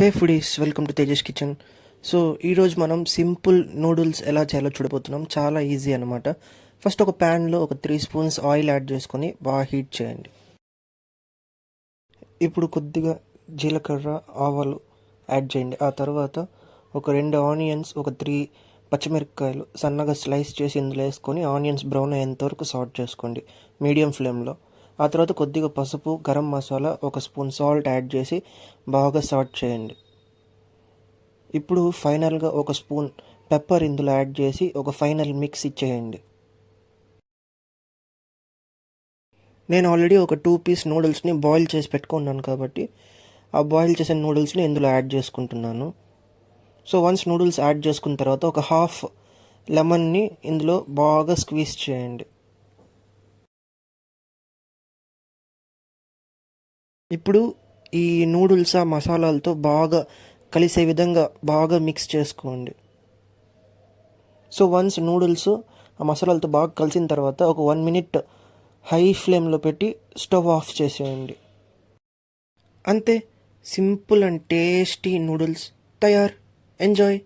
Hey foodies, welcome to Tejesh kitchen. So ఈరోజు మనం simple noodles ఎలా చేయాలో చూడబోతున్నాం. చాలా ఈజీ అనమాట. ఫస్ట్ ఒక ప్యాన్లో ఒక 3 స్పూన్స్ ఆయిల్ యాడ్ చేసుకొని బాగా హీట్ చేయండి. ఇప్పుడు కొద్దిగా జీలకర్ర, ఆవాలు యాడ్ చేయండి. ఆ తర్వాత ఒక 2 ఆనియన్స్, ఒక 3 పచ్చిమిరపకాయలు సన్నగా స్లైస్ చేసి ఇందులో వేసుకొని ఆనియన్స్ బ్రౌన్ అయ్యేంత వరకు సాట్ చేసుకోండి మీడియం ఫ్లేమ్లో. ఆ తర్వాత కొద్దిగా పసుపు, గరం మసాలా, ఒక స్పూన్ సాల్ట్ యాడ్ చేసి బాగా సాట్ చేయండి. ఇప్పుడు ఫైనల్గా ఒక స్పూన్ పెప్పర్ ఇందులో యాడ్ చేసి ఒక ఫైనల్ మిక్స్ ఇచ్చేయండి. నేను ఆల్రెడీ ఒక 2 పీస్ నూడిల్స్ని బాయిల్ చేసి పెట్టుకున్నాను కాబట్టి ఆ బాయిల్ చేసిన నూడిల్స్ని ఇందులో యాడ్ చేసుకుంటున్నాను. సో వన్స్ నూడిల్స్ యాడ్ చేసుకున్న తర్వాత ఒక హాఫ్ లెమన్ని ఇందులో బాగా స్క్వీజ్ చేయండి. ఇప్పుడు ఈ నూడిల్స్ ఆ మసాలాలతో బాగా కలిసే విధంగా బాగా మిక్స్ చేసుకోండి. సో వన్స్ నూడిల్స్ ఆ మసాలాలతో బాగా కలిసిన తర్వాత ఒక 1 మినిట్ హై ఫ్లేమ్లో పెట్టి స్టవ్ ఆఫ్ చేసేయండి. అంతే, సింపుల్ అండ్ టేస్టీ నూడిల్స్ తయార్. ఎంజాయ్.